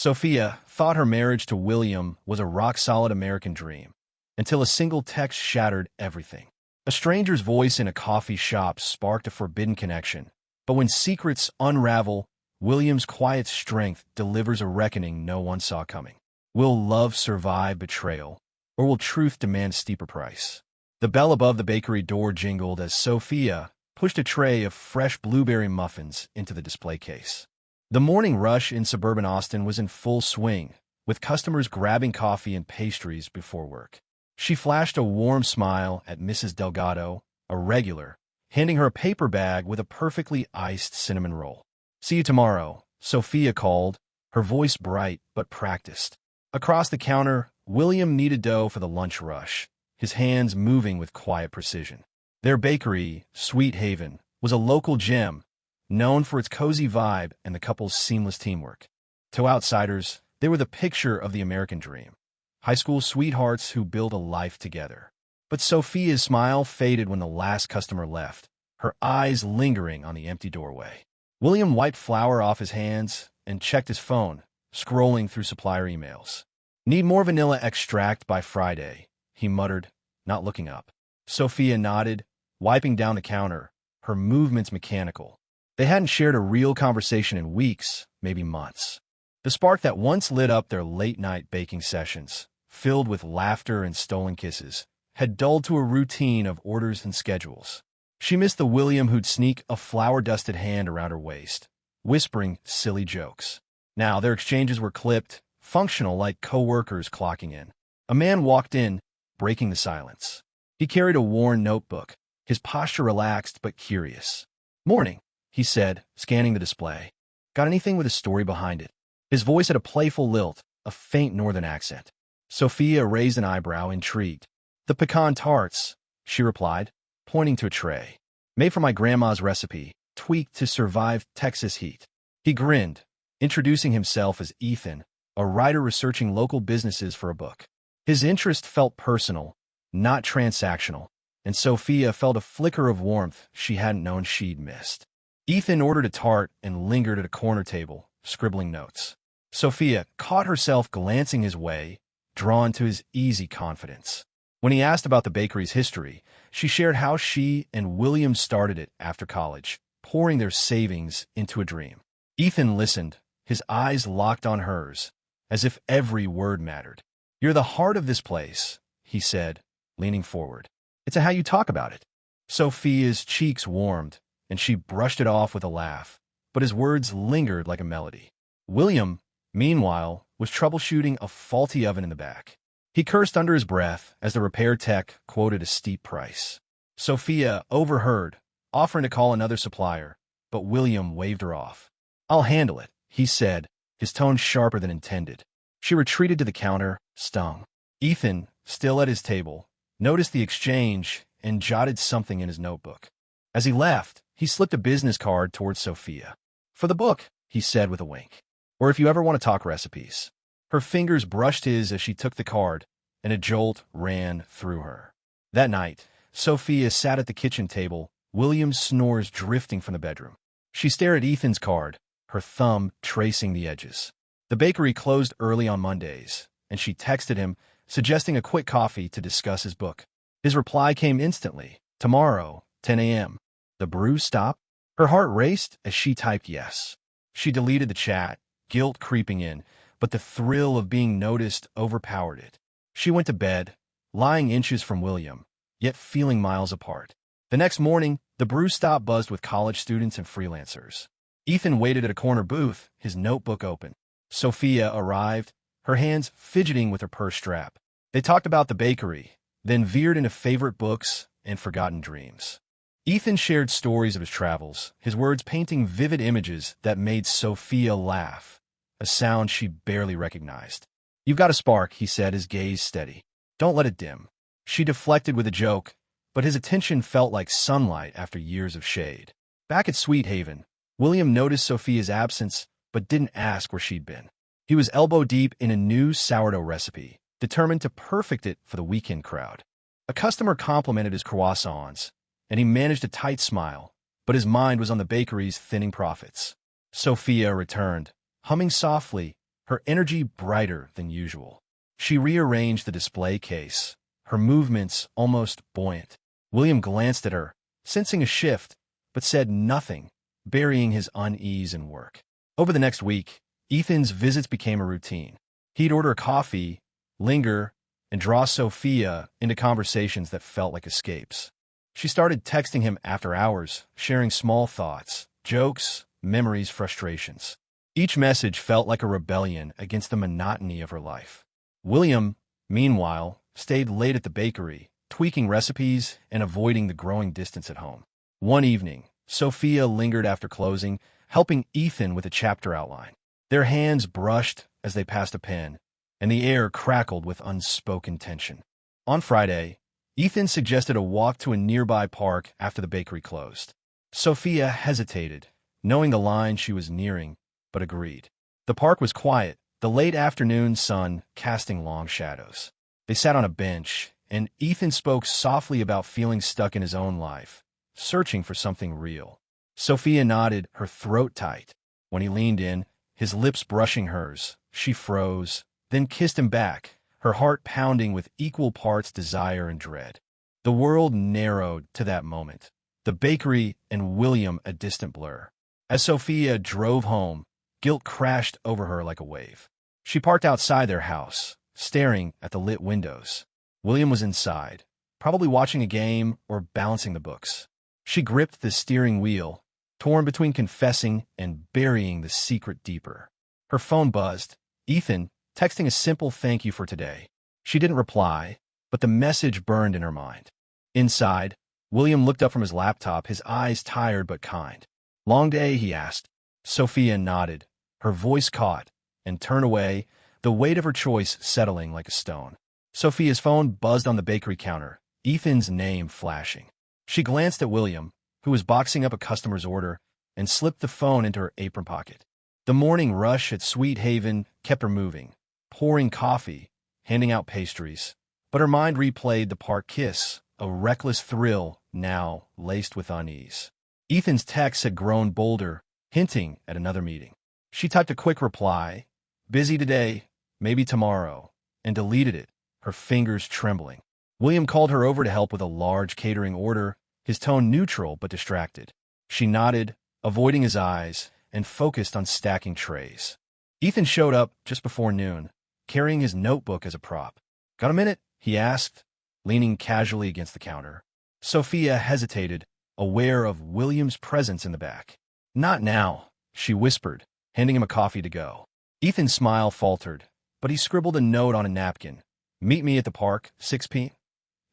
Sophia thought her marriage to William was a rock-solid American dream, until a single text shattered everything. A stranger's voice in a coffee shop sparked a forbidden connection, but when secrets unravel, William's quiet strength delivers a reckoning no one saw coming. Will love survive betrayal, or will truth demand a steeper price? The bell above the bakery door jingled as Sophia pushed a tray of fresh blueberry muffins into the display case. The morning rush in suburban Austin was in full swing, with customers grabbing coffee and pastries before work. She flashed a warm smile at Mrs. Delgado, a regular, handing her a paper bag with a perfectly iced cinnamon roll. "See you tomorrow," Sophia called, her voice bright but practiced. Across the counter, William kneaded dough for the lunch rush, his hands moving with quiet precision. Their bakery, Sweet Haven, was a local gem, known for its cozy vibe and the couple's seamless teamwork. To outsiders, they were the picture of the American dream. High school sweethearts who build a life together. But Sophia's smile faded when the last customer left, her eyes lingering on the empty doorway. William wiped flour off his hands and checked his phone, scrolling through supplier emails. "Need more vanilla extract by Friday," he muttered, not looking up. Sophia nodded, wiping down the counter, her movements mechanical. They hadn't shared a real conversation in weeks, maybe months. The spark that once lit up their late-night baking sessions, filled with laughter and stolen kisses, had dulled to a routine of orders and schedules. She missed the William who'd sneak a flour-dusted hand around her waist, whispering silly jokes. Now their exchanges were clipped, functional like co-workers clocking in. A man walked in, breaking the silence. He carried a worn notebook, his posture relaxed but curious. "Morning," he said, scanning the display. "Got anything with a story behind it?" His voice had a playful lilt, a faint northern accent. Sophia raised an eyebrow, intrigued. "The pecan tarts," she replied, pointing to a tray. "Made from my grandma's recipe, tweaked to survive Texas heat." He grinned, introducing himself as Ethan, a writer researching local businesses for a book. His interest felt personal, not transactional, and Sophia felt a flicker of warmth she hadn't known she'd missed. Ethan ordered a tart and lingered at a corner table, scribbling notes. Sophia caught herself glancing his way, drawn to his easy confidence. When he asked about the bakery's history, she shared how she and William started it after college, pouring their savings into a dream. Ethan listened, his eyes locked on hers, as if every word mattered. "You're the heart of this place," he said, leaning forward. "It's how you talk about it." Sophia's cheeks warmed, and she brushed it off with a laugh, but his words lingered like a melody. William, meanwhile, was troubleshooting a faulty oven in the back. He cursed under his breath as the repair tech quoted a steep price. Sophia overheard, offering to call another supplier, but William waved her off. "I'll handle it," he said, his tone sharper than intended. She retreated to the counter, stung. Ethan, still at his table, noticed the exchange and jotted something in his notebook. As he left, he slipped a business card towards Sophia. "For the book," he said with a wink. "Or if you ever want to talk recipes." Her fingers brushed his as she took the card, and a jolt ran through her. That night, Sophia sat at the kitchen table, William's snores drifting from the bedroom. She stared at Ethan's card, her thumb tracing the edges. The bakery closed early on Mondays, and she texted him, suggesting a quick coffee to discuss his book. His reply came instantly, "Tomorrow, 10 a.m. The brew stop?" Her heart raced as she typed yes. She deleted the chat, guilt creeping in, but the thrill of being noticed overpowered it. She went to bed, lying inches from William, yet feeling miles apart. The next morning, the brew stop buzzed with college students and freelancers. Ethan waited at a corner booth, his notebook open. Sophia arrived, her hands fidgeting with her purse strap. They talked about the bakery, then veered into favorite books and forgotten dreams. Ethan shared stories of his travels, his words painting vivid images that made Sophia laugh, a sound she barely recognized. "You've got a spark," he said, his gaze steady. "Don't let it dim." She deflected with a joke, but his attention felt like sunlight after years of shade. Back at Sweet Haven, William noticed Sophia's absence, but didn't ask where she'd been. He was elbow-deep in a new sourdough recipe, determined to perfect it for the weekend crowd. A customer complimented his croissants, and he managed a tight smile, but his mind was on the bakery's thinning profits. Sophia returned, humming softly, her energy brighter than usual. She rearranged the display case, her movements almost buoyant. William glanced at her, sensing a shift, but said nothing, burying his unease in work. Over the next week, Ethan's visits became a routine. He'd order coffee, linger, and draw Sophia into conversations that felt like escapes. She started texting him after hours, sharing small thoughts, jokes, memories, frustrations. Each message felt like a rebellion against the monotony of her life. William, meanwhile, stayed late at the bakery, tweaking recipes and avoiding the growing distance at home. One evening, Sophia lingered after closing, helping Ethan with a chapter outline. Their hands brushed as they passed a pen, and the air crackled with unspoken tension. On Friday, Ethan suggested a walk to a nearby park after the bakery closed. Sophia hesitated, knowing the line she was nearing, but agreed. The park was quiet, the late afternoon sun casting long shadows. They sat on a bench, and Ethan spoke softly about feeling stuck in his own life, searching for something real. Sophia nodded, her throat tight. When he leaned in, his lips brushing hers, she froze, then kissed him back, her heart pounding with equal parts desire and dread. The world narrowed to that moment, the bakery and William a distant blur. As Sophia drove home, guilt crashed over her like a wave. She parked outside their house, staring at the lit windows. William was inside, probably watching a game or balancing the books. She gripped the steering wheel, torn between confessing and burying the secret deeper. Her phone buzzed. Ethan, texting a simple thank you for today. She didn't reply, but the message burned in her mind. Inside, William looked up from his laptop, his eyes tired but kind. "Long day?" he asked. Sophia nodded, her voice caught, and turned away, the weight of her choice settling like a stone. Sophia's phone buzzed on the bakery counter, Ethan's name flashing. She glanced at William, who was boxing up a customer's order, and slipped the phone into her apron pocket. The morning rush at Sweet Haven kept her moving, pouring coffee, handing out pastries. But her mind replayed the park kiss, a reckless thrill now laced with unease. Ethan's text had grown bolder, hinting at another meeting. She typed a quick reply, "Busy today, maybe tomorrow," and deleted it, her fingers trembling. William called her over to help with a large catering order, his tone neutral but distracted. She nodded, avoiding his eyes, and focused on stacking trays. Ethan showed up just before noon, carrying his notebook as a prop. "Got a minute?" he asked, leaning casually against the counter. Sophia hesitated, aware of William's presence in the back. "Not now," she whispered, handing him a coffee to go. Ethan's smile faltered, but he scribbled a note on a napkin. "Meet me at the park, 6 p.m.,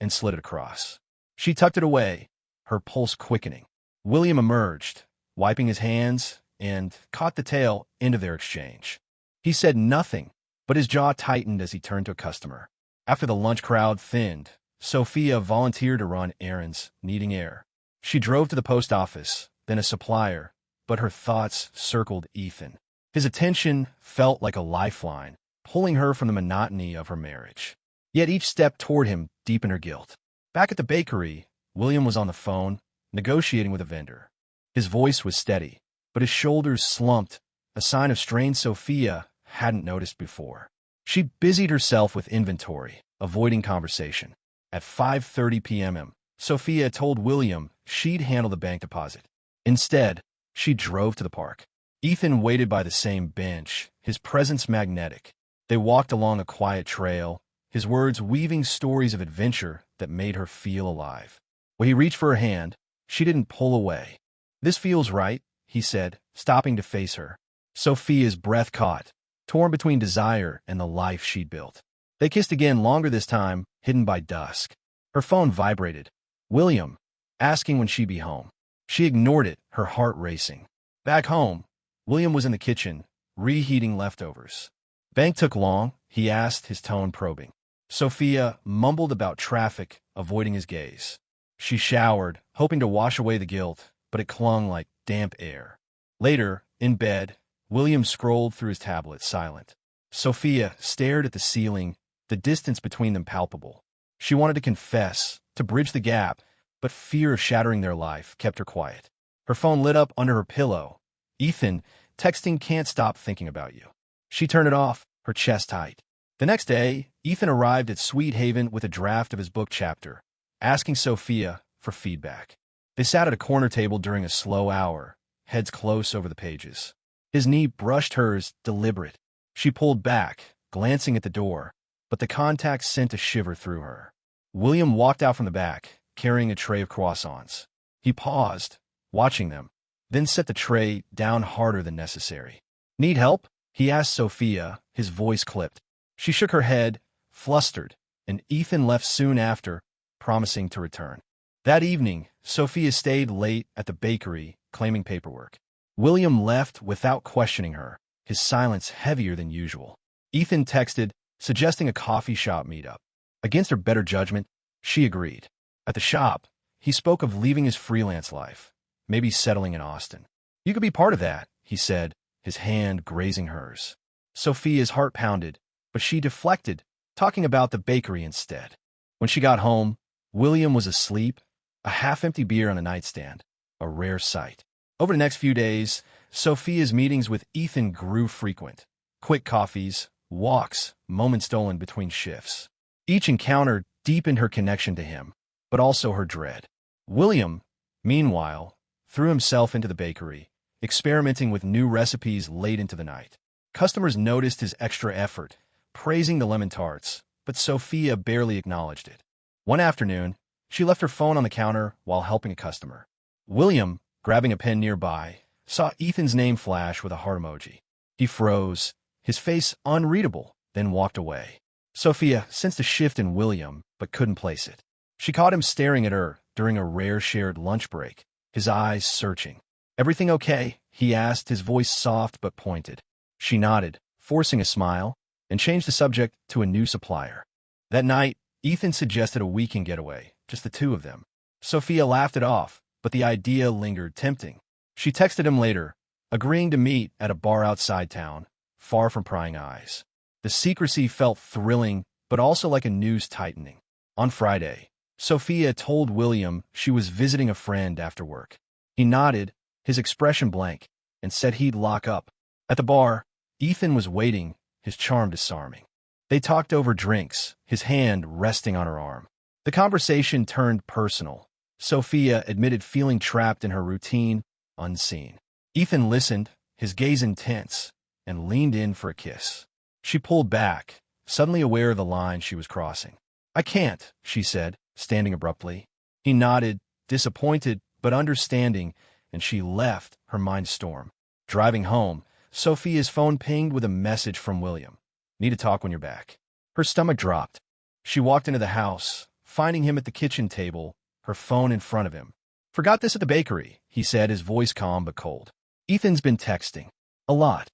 and slid it across. She tucked it away, her pulse quickening. William emerged, wiping his hands, and caught the tail end of their exchange. He said nothing, but his jaw tightened as he turned to a customer. After the lunch crowd thinned, Sophia volunteered to run errands, needing air. She drove to the post office, then a supplier, but her thoughts circled Ethan. His attention felt like a lifeline, pulling her from the monotony of her marriage. Yet each step toward him deepened her guilt. Back at the bakery, William was on the phone, negotiating with a vendor. His voice was steady, but his shoulders slumped, a sign of strain Sophia hadn't noticed before. She busied herself with inventory, avoiding conversation. At 5:30 p.m., Sophia told William she'd handle the bank deposit. Instead, she drove to the park. Ethan waited by the same bench, his presence magnetic. They walked along a quiet trail, his words weaving stories of adventure that made her feel alive. When he reached for her hand, she didn't pull away. "This feels right," he said, stopping to face her. Sophia's breath caught, torn between desire and the life she'd built. They kissed again, longer this time, hidden by dusk. Her phone vibrated. William, asking when she'd be home. She ignored it, her heart racing. Back home, William was in the kitchen, reheating leftovers. "Bank took long?" he asked, his tone probing. Sophia mumbled about traffic, avoiding his gaze. She showered, hoping to wash away the guilt, but it clung like damp air. Later, in bed, William scrolled through his tablet, silent. Sophia stared at the ceiling, the distance between them palpable. She wanted to confess, to bridge the gap, but fear of shattering their life kept her quiet. Her phone lit up under her pillow. "Ethan, texting, can't stop thinking about you." She turned it off, her chest tight. The next day, Ethan arrived at Sweet Haven with a draft of his book chapter, asking Sophia for feedback. They sat at a corner table during a slow hour, heads close over the pages. His knee brushed hers, deliberate. She pulled back, glancing at the door, but the contact sent a shiver through her. William walked out from the back, carrying a tray of croissants. He paused, watching them, then set the tray down harder than necessary. "Need help?" he asked Sophia, his voice clipped. She shook her head, flustered, and Ethan left soon after, promising to return. That evening, Sophia stayed late at the bakery, claiming paperwork. William left without questioning her, his silence heavier than usual. Ethan texted, suggesting a coffee shop meetup. Against her better judgment, she agreed. At the shop, he spoke of leaving his freelance life, maybe settling in Austin. "You could be part of that," he said, his hand grazing hers. Sophia's heart pounded, but she deflected, talking about the bakery instead. When she got home, William was asleep, a half-empty beer on the nightstand, a rare sight. Over the next few days, Sophia's meetings with Ethan grew frequent. Quick coffees, walks, moments stolen between shifts. Each encounter deepened her connection to him, but also her dread. William, meanwhile, threw himself into the bakery, experimenting with new recipes late into the night. Customers noticed his extra effort, praising the lemon tarts, but Sophia barely acknowledged it. One afternoon, she left her phone on the counter while helping a customer. William, grabbing a pen nearby, saw Ethan's name flash with a heart emoji. He froze, his face unreadable, then walked away. Sophia sensed a shift in William, but couldn't place it. She caught him staring at her during a rare shared lunch break, his eyes searching. "Everything okay?" he asked, his voice soft but pointed. She nodded, forcing a smile, and changed the subject to a new supplier. That night, Ethan suggested a weekend getaway, just the two of them. Sophia laughed it off, but the idea lingered tempting. She texted him later, agreeing to meet at a bar outside town, far from prying eyes. The secrecy felt thrilling, but also like a news tightening. On Friday, Sophia told William she was visiting a friend after work. He nodded, his expression blank, and said he'd lock up. At the bar, Ethan was waiting, his charm disarming. They talked over drinks, his hand resting on her arm. The conversation turned personal. Sophia admitted feeling trapped in her routine, unseen. Ethan listened, his gaze intense, and leaned in for a kiss. She pulled back, suddenly aware of the line she was crossing. "I can't," she said, standing abruptly. He nodded, disappointed but understanding, and she left, her mind storm. Driving home, Sophia's phone pinged with a message from William. "Need to talk when you're back." Her stomach dropped. She walked into the house, finding him at the kitchen table, her phone in front of him. "Forgot this at the bakery," he said, his voice calm but cold. "Ethan's been texting. A lot."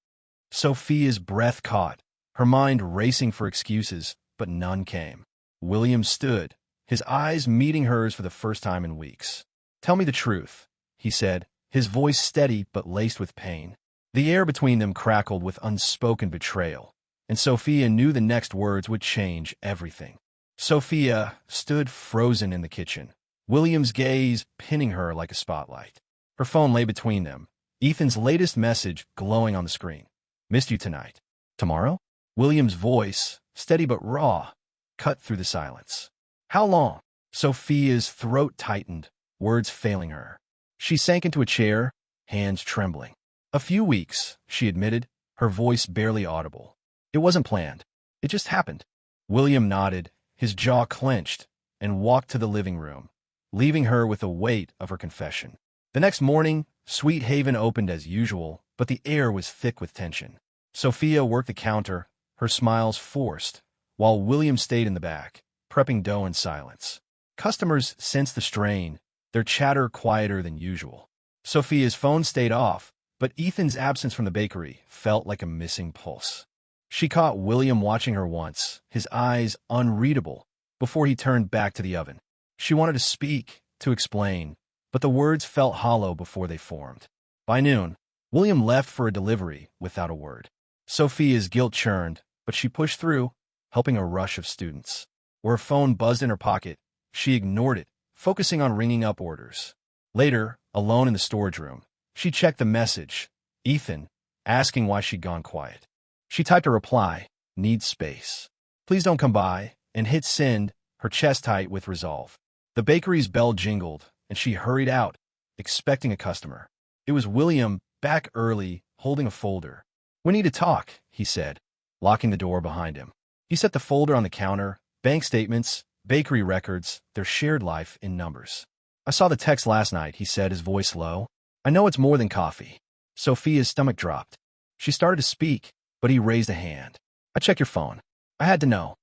Sophia's breath caught, her mind racing for excuses, but none came. William stood, his eyes meeting hers for the first time in weeks. "Tell me the truth," he said, his voice steady but laced with pain. The air between them crackled with unspoken betrayal, and Sophia knew the next words would change everything. Sophia stood frozen in the kitchen, William's gaze pinning her like a spotlight. Her phone lay between them, Ethan's latest message glowing on the screen. "Missed you tonight. Tomorrow?" William's voice, steady but raw, cut through the silence. "How long?" Sophia's throat tightened, words failing her. She sank into a chair, hands trembling. "A few weeks," she admitted, her voice barely audible. "It wasn't planned. It just happened." William nodded, his jaw clenched, and walked to the living room, leaving her with the weight of her confession. The next morning, Sweet Haven opened as usual, but the air was thick with tension. Sophia worked the counter, her smiles forced, while William stayed in the back, prepping dough in silence. Customers sensed the strain, their chatter quieter than usual. Sophia's phone stayed off, but Ethan's absence from the bakery felt like a missing pulse. She caught William watching her once, his eyes unreadable, before he turned back to the oven. She wanted to speak, to explain, but the words felt hollow before they formed. By noon, William left for a delivery without a word. Sophia's guilt churned, but she pushed through, helping a rush of students. Where her phone buzzed in her pocket, she ignored it, focusing on ringing up orders. Later, alone in the storage room, she checked the message, Ethan, asking why she'd gone quiet. She typed a reply, "Need space. Please don't come by," and hit send, her chest tight with resolve. The bakery's bell jingled, and she hurried out, expecting a customer. It was William, back early, holding a folder. "We need to talk," he said, locking the door behind him. He set the folder on the counter, bank statements, bakery records, their shared life in numbers. "I saw the text last night," he said, his voice low. "I know it's more than coffee." Sophia's stomach dropped. She started to speak, but he raised a hand. "I checked your phone. I had to know."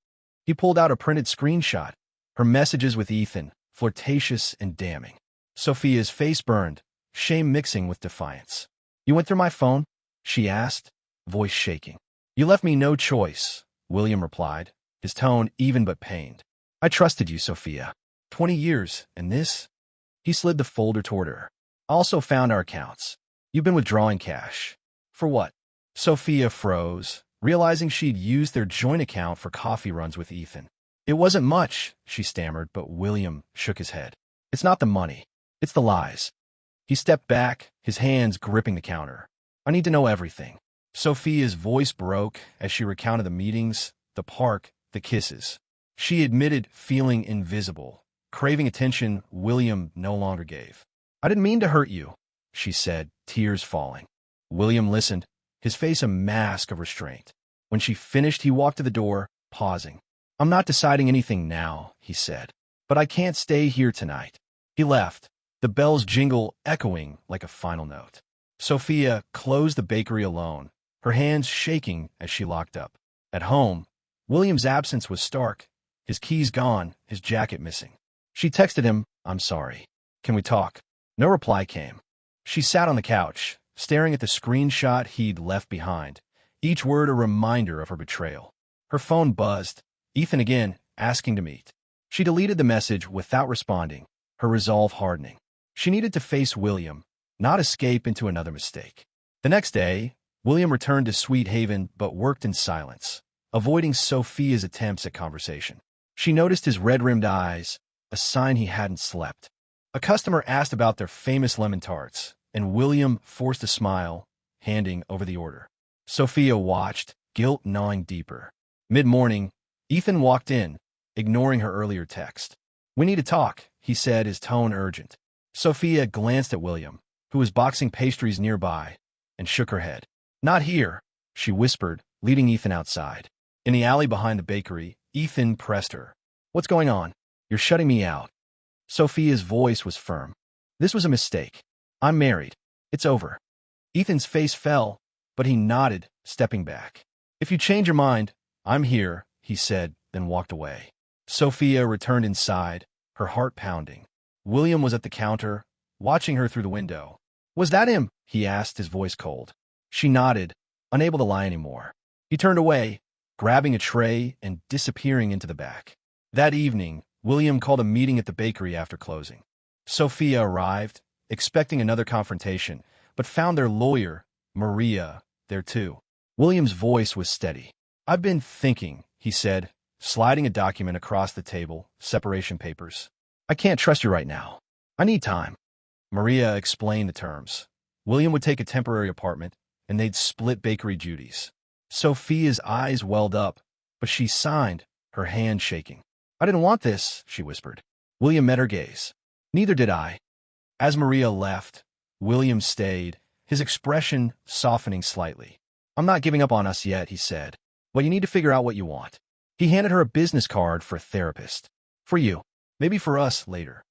He pulled out a printed screenshot. Her messages with Ethan, flirtatious and damning. Sophia's face burned, shame mixing with defiance. "You went through my phone?" she asked, voice shaking. "You left me no choice," William replied, his tone even but pained. "I trusted you, Sophia. 20 years, and this?" He slid the folder toward her. "I also found our accounts. You've been withdrawing cash." "For what?" Sophia froze, realizing she'd used their joint account for coffee runs with Ethan. "It wasn't much," she stammered, but William shook his head. "It's not the money. It's the lies." He stepped back, his hands gripping the counter. "I need to know everything." Sophia's voice broke as she recounted the meetings, the park, the kisses. She admitted feeling invisible, craving attention William no longer gave. "I didn't mean to hurt you," she said, tears falling. William listened, his face a mask of restraint. When she finished, he walked to the door, pausing. "I'm not deciding anything now," he said, "but I can't stay here tonight." He left, the bell's jingle echoing like a final note. Sophia closed the bakery alone, her hands shaking as she locked up. At home, William's absence was stark, his keys gone, his jacket missing. She texted him, "I'm sorry. Can we talk?" No reply came. She sat on the couch, staring at the screenshot he'd left behind, each word a reminder of her betrayal. Her phone buzzed, Ethan again, asking to meet. She deleted the message without responding, her resolve hardening. She needed to face William, not escape into another mistake. The next day, William returned to Sweet Haven but worked in silence, avoiding Sophia's attempts at conversation. She noticed his red-rimmed eyes, a sign he hadn't slept. A customer asked about their famous lemon tarts, and William forced a smile, handing over the order. Sophia watched, guilt gnawing deeper. Mid-morning, Ethan walked in, ignoring her earlier text. "We need to talk," he said, his tone urgent. Sophia glanced at William, who was boxing pastries nearby, and shook her head. "Not here," she whispered, leading Ethan outside. In the alley behind the bakery, Ethan pressed her. "What's going on? You're shutting me out." Sophia's voice was firm. "This was a mistake. I'm married. It's over." Ethan's face fell, but he nodded, stepping back. "If you change your mind, I'm here," he said, then walked away. Sophia returned inside, her heart pounding. William was at the counter, watching her through the window. "Was that him?" he asked, his voice cold. She nodded, unable to lie anymore. He turned away, grabbing a tray and disappearing into the back. That evening, William called a meeting at the bakery after closing. Sophia arrived, expecting another confrontation, but found their lawyer, Maria, there too. William's voice was steady. "I've been thinking," he said, sliding a document across the table, separation papers. "I can't trust you right now. I need time." Maria explained the terms. William would take a temporary apartment, and they'd split bakery duties. Sophia's eyes welled up, but she signed, her hand shaking. "I didn't want this," she whispered. William met her gaze. "Neither did I." As Maria left, William stayed, his expression softening slightly. "I'm not giving up on us yet," he said. "But you need to figure out what you want." He handed her a business card for a therapist. "For you. Maybe for us later."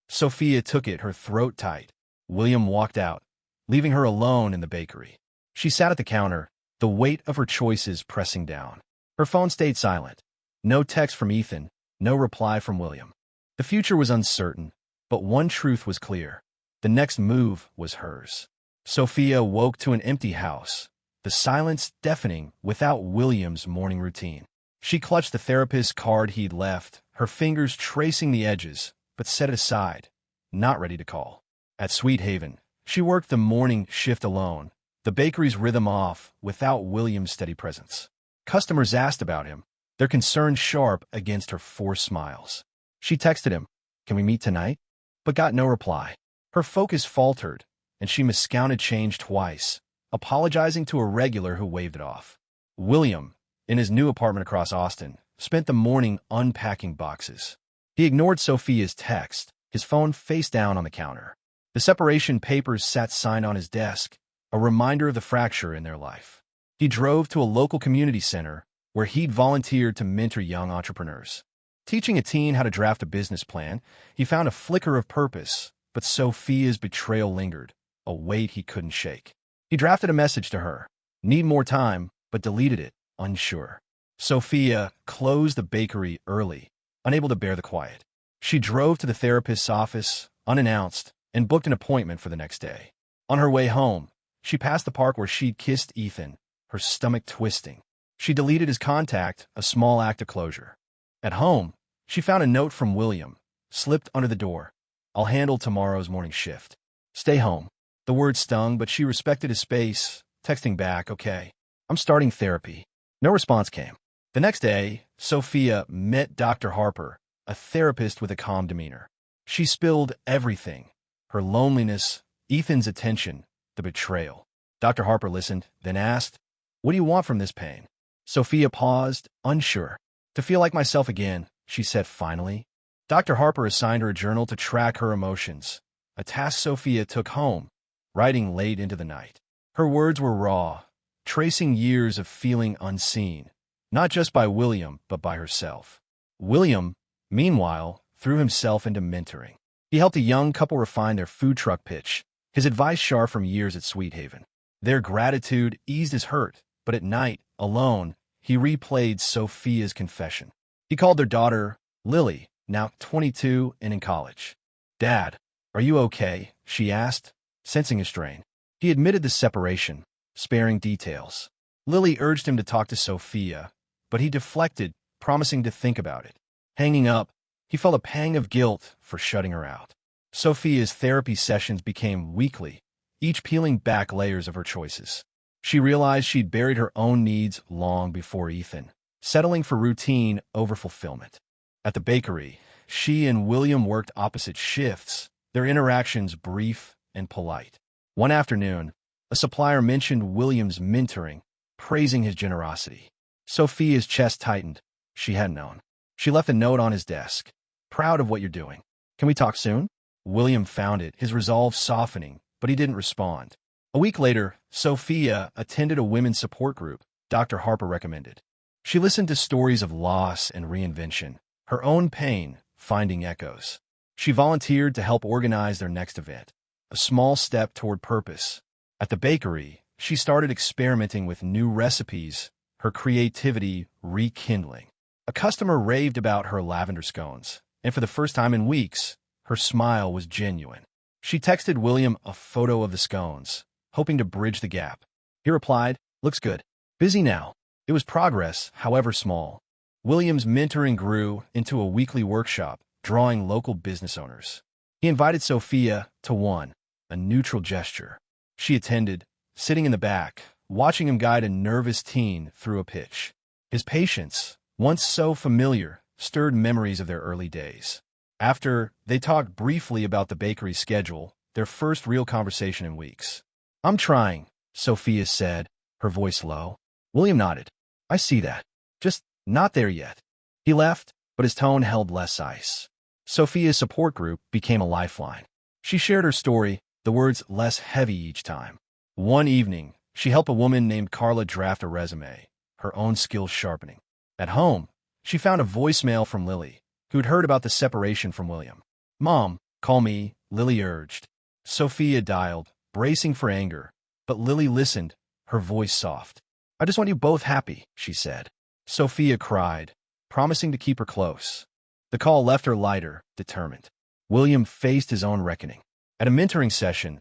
Sophia took it, her throat tight. William walked out, leaving her alone in the bakery. She sat at the counter, the weight of her choices pressing down. Her phone stayed silent. No text from Ethan, no reply from William. The future was uncertain, but one truth was clear. The next move was hers. Sophia woke to an empty house, the silence deafening without William's morning routine. She clutched the therapist's card he'd left, her fingers tracing the edges, but set it aside, not ready to call. At Sweet Haven, she worked the morning shift alone, the bakery's rhythm off without William's steady presence. Customers asked about him, their concerns sharp against her forced smiles. She texted him, "Can we meet tonight?" but got no reply. Her focus faltered, and she miscounted change twice, apologizing to a regular who waved it off. William, in his new apartment across Austin, spent the morning unpacking boxes. He ignored Sophia's text, his phone face down on the counter. The separation papers sat signed on his desk, a reminder of the fracture in their life. He drove to a local community center where he'd volunteered to mentor young entrepreneurs. Teaching a teen how to draft a business plan, he found a flicker of purpose, but Sophia's betrayal lingered, a weight he couldn't shake. He drafted a message to her, "Need more time," but deleted it, unsure. Sophia closed the bakery early, unable to bear the quiet. She drove to the therapist's office, unannounced, and booked an appointment for the next day. On her way home, she passed the park where she'd kissed Ethan, her stomach twisting. She deleted his contact, a small act of closure. At home, she found a note from William, slipped under the door. "I'll handle tomorrow's morning shift. Stay home." The word stung, but she respected his space, texting back, "Okay, I'm starting therapy." No response came. The next day, Sophia met Dr. Harper, a therapist with a calm demeanor. She spilled everything: her loneliness, Ethan's attention, the betrayal. Dr. Harper listened, then asked, "What do you want from this pain?" Sophia paused, unsure. "To feel like myself again," she said finally. Dr. Harper assigned her a journal to track her emotions, a task Sophia took home, writing late into the night. Her words were raw, tracing years of feeling unseen, not just by William, but by herself. William, meanwhile, threw himself into mentoring. He helped a young couple refine their food truck pitch, his advice sharp from years at Sweet Haven. Their gratitude eased his hurt, but at night, alone, he replayed Sophia's confession. He called their daughter, Lily, now 22 and in college. "Dad, are you okay?" she asked, sensing his strain. He admitted the separation, sparing details. Lily urged him to talk to Sophia, but he deflected, promising to think about it. Hanging up, he felt a pang of guilt for shutting her out. Sophia's therapy sessions became weekly, each peeling back layers of her choices. She realized she'd buried her own needs long before Ethan, settling for routine over fulfillment. At the bakery, she and William worked opposite shifts, their interactions brief and polite. One afternoon, a supplier mentioned William's mentoring, praising his generosity. Sophia's chest tightened. She hadn't known. She left a note on his desk. "Proud of what you're doing. Can we talk soon?" William found it, his resolve softening, but he didn't respond. A week later, Sophia attended a women's support group Dr. Harper recommended. She listened to stories of loss and reinvention, her own pain finding echoes. She volunteered to help organize their next event, a small step toward purpose. At the bakery, she started experimenting with new recipes, her creativity rekindling. A customer raved about her lavender scones, and for the first time in weeks, her smile was genuine. She texted William a photo of the scones, hoping to bridge the gap. He replied, "Looks good. Busy now." It was progress, however small. William's mentoring grew into a weekly workshop, drawing local business owners. He invited Sophia to one, a neutral gesture. She attended, sitting in the back, watching him guide a nervous teen through a pitch. His patience, once so familiar, stirred memories of their early days. After, they talked briefly about the bakery's schedule, their first real conversation in weeks. "I'm trying," Sophia said, her voice low. William nodded. "I see that. Just not there yet." He left, but his tone held less ice. Sophia's support group became a lifeline. She shared her story, the words less heavy each time. One evening, she helped a woman named Carla draft a resume, her own skills sharpening. At home, she found a voicemail from Lily, who'd heard about the separation from William. "Mom, call me," Lily urged. Sophia dialed, bracing for anger, but Lily listened, her voice soft. "I just want you both happy," she said. Sophia cried, promising to keep her close. The call left her lighter, determined. William faced his own reckoning. At a mentoring session,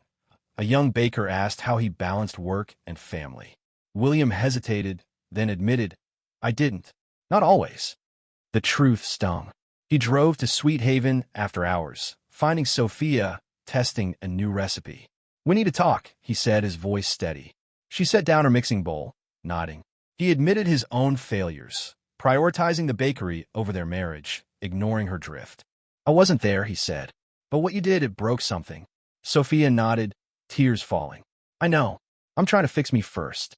a young baker asked how he balanced work and family. William hesitated, then admitted, "I didn't. Not always." The truth stung. He drove to Sweet Haven after hours, finding Sophia testing a new recipe. "We need to talk," he said, his voice steady. She set down her mixing bowl, nodding. He admitted his own failures, prioritizing the bakery over their marriage, ignoring her drift. "I wasn't there," he said. "But what you did, it broke something." Sophia nodded, tears falling. "I know. I'm trying to fix me first."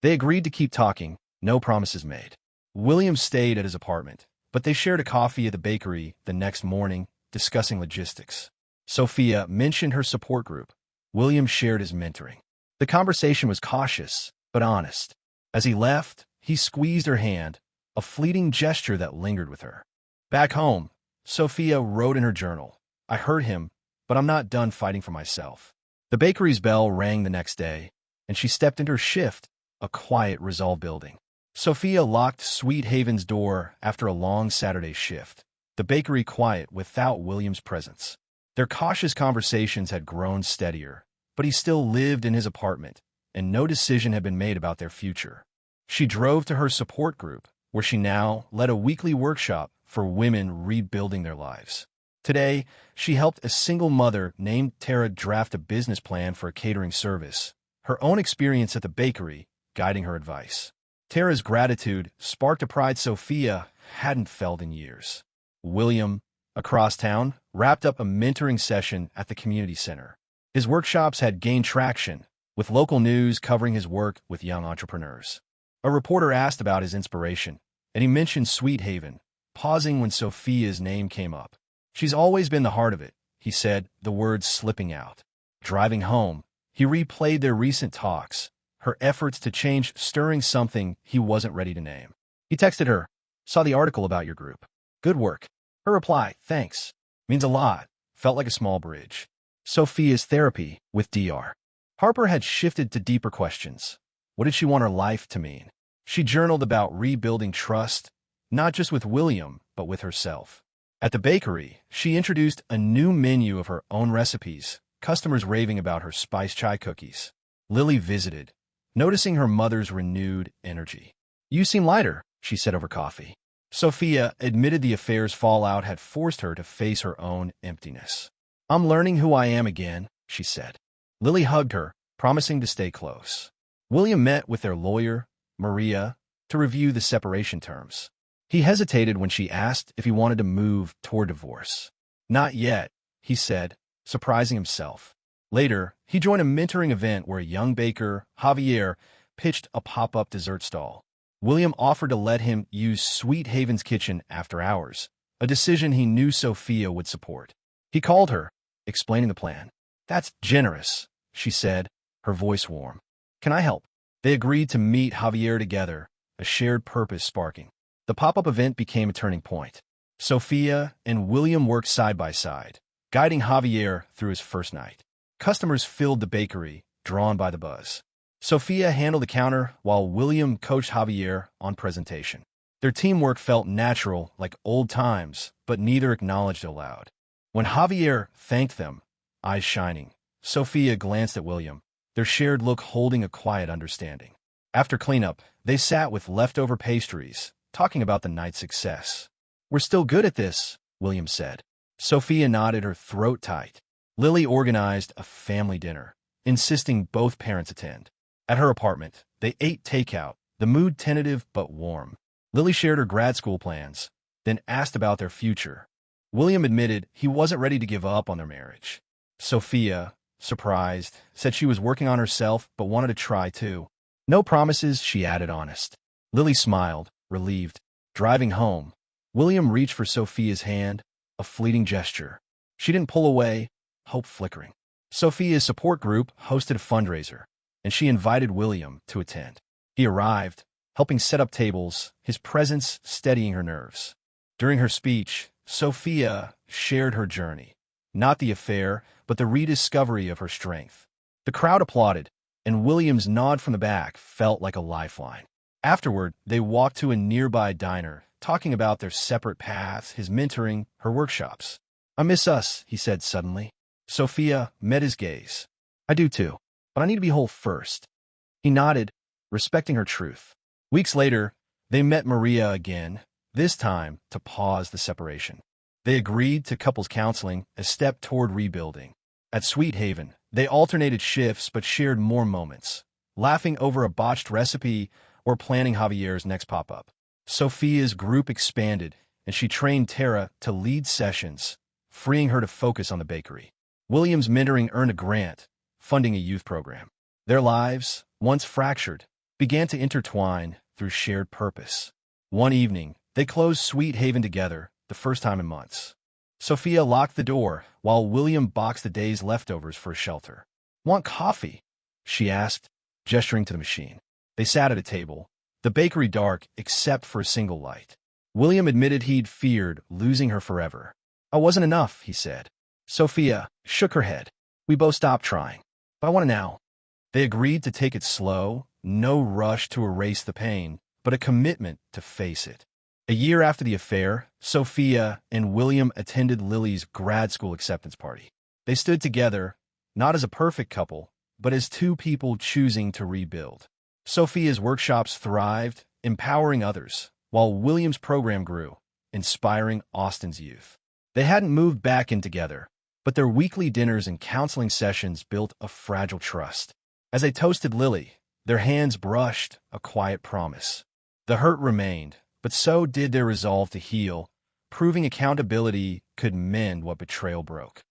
They agreed to keep talking, No promises made. William stayed at his apartment, but they shared a coffee at the bakery the next morning, discussing logistics. Sophia mentioned her support group. William shared his mentoring. The conversation was cautious, but honest. As he left, he squeezed her hand, a fleeting gesture that lingered with her. Back home, Sophia wrote in her journal, "I hurt him, but I'm not done fighting for myself." The bakery's bell rang the next day, and she stepped into her shift, a quiet resolve building. Sophia locked Sweet Haven's door after a long Saturday shift, the bakery quiet without William's presence. Their cautious conversations had grown steadier, but he still lived in his apartment, and no decision had been made about their future. She drove to her support group, where she now led a weekly workshop for women rebuilding their lives. Today, she helped a single mother named Tara draft a business plan for a catering service, her own experience at the bakery guiding her advice. Tara's gratitude sparked a pride Sophia hadn't felt in years. William, across town, wrapped up a mentoring session at the community center. His workshops had gained traction, with local news covering his work with young entrepreneurs. A reporter asked about his inspiration, and he mentioned Sweet Haven, pausing when Sophia's name came up. "She's always been the heart of it," he said, the words slipping out. Driving home, he replayed their recent talks, her efforts to change stirring something he wasn't ready to name. He texted her, "Saw the article about your group. Good work." Her reply, "Thanks. Means a lot," felt like a small bridge. Sophia's therapy with Dr. Harper had shifted to deeper questions. What did she want her life to mean? She journaled about rebuilding trust, not just with William, but with herself. At the bakery, she introduced a new menu of her own recipes, customers raving about her spice chai cookies. Lily visited, noticing her mother's renewed energy. "You seem lighter," she said over coffee. Sophia admitted the affair's fallout had forced her to face her own emptiness. "I'm learning who I am again," she said. Lily hugged her, promising to stay close. William met with their lawyer, Maria, to review the separation terms. He hesitated when she asked if he wanted to move toward divorce. "Not yet," he said, surprising himself. Later, he joined a mentoring event where a young baker, Javier, pitched a pop-up dessert stall. William offered to let him use Sweet Haven's kitchen after hours, a decision he knew Sophia would support. He called her, explaining the plan. "That's generous," she said, her voice warm. "Can I help?" They agreed to meet Javier together, a shared purpose sparking. The pop-up event became a turning point. Sophia and William worked side by side, guiding Javier through his first night. Customers filled the bakery, drawn by the buzz. Sophia handled the counter while William coached Javier on presentation. Their teamwork felt natural, like old times, but neither acknowledged aloud. When Javier thanked them, eyes shining, Sophia glanced at William, their shared look holding a quiet understanding. After cleanup, they sat with leftover pastries, talking about the night's success. "We're still good at this," William said. Sophia nodded, her throat tight. Lily organized a family dinner, insisting both parents attend. At her apartment, they ate takeout, the mood tentative but warm. Lily shared her grad school plans, then asked about their future. William admitted he wasn't ready to give up on their marriage. Sophia, surprised, said she was working on herself but wanted to try too. "No promises," she added, honest. Lily smiled, relieved. Driving home, William reached for Sophia's hand, a fleeting gesture. She didn't pull away, hope flickering. Sophia's support group hosted a fundraiser, and she invited William to attend. He arrived, helping set up tables, his presence steadying her nerves. During her speech, Sophia shared her journey, not the affair, but the rediscovery of her strength. The crowd applauded, and William's nod from the back felt like a lifeline. Afterward, they walked to a nearby diner, talking about their separate paths, his mentoring, her workshops. "I miss us," he said suddenly. Sophia met his gaze. "I do too, but I need to be whole first." He nodded, respecting her truth. Weeks later, they met Maria again, this time to pause the separation. They agreed to couples counseling, a step toward rebuilding. At Sweet Haven, they alternated shifts but shared more moments, laughing over a botched recipe or planning Javier's next pop-up. Sophia's group expanded, and she trained Tara to lead sessions, freeing her to focus on the bakery. William's mentoring earned a grant, funding a youth program. Their lives, once fractured, began to intertwine, through shared purpose. One evening, they closed Sweet Haven together, the first time in months. Sophia locked the door, while William boxed the day's leftovers for a shelter. "Want coffee?" she asked, gesturing to the machine. They sat at a table, the bakery dark except for a single light. William admitted he'd feared losing her forever. "I wasn't enough," he said. Sophia shook her head. "We both stopped trying. But I want to now." They agreed to take it slow, no rush to erase the pain, but a commitment to face it. A year after the affair, Sophia and William attended Lily's grad school acceptance party. They stood together, not as a perfect couple, but as two people choosing to rebuild. Sophia's workshops thrived, empowering others, while William's program grew, inspiring Austin's youth. They hadn't moved back in together, but their weekly dinners and counseling sessions built a fragile trust. As they toasted Lily, their hands brushed a quiet promise. The hurt remained, but so did their resolve to heal, proving accountability could mend what betrayal broke.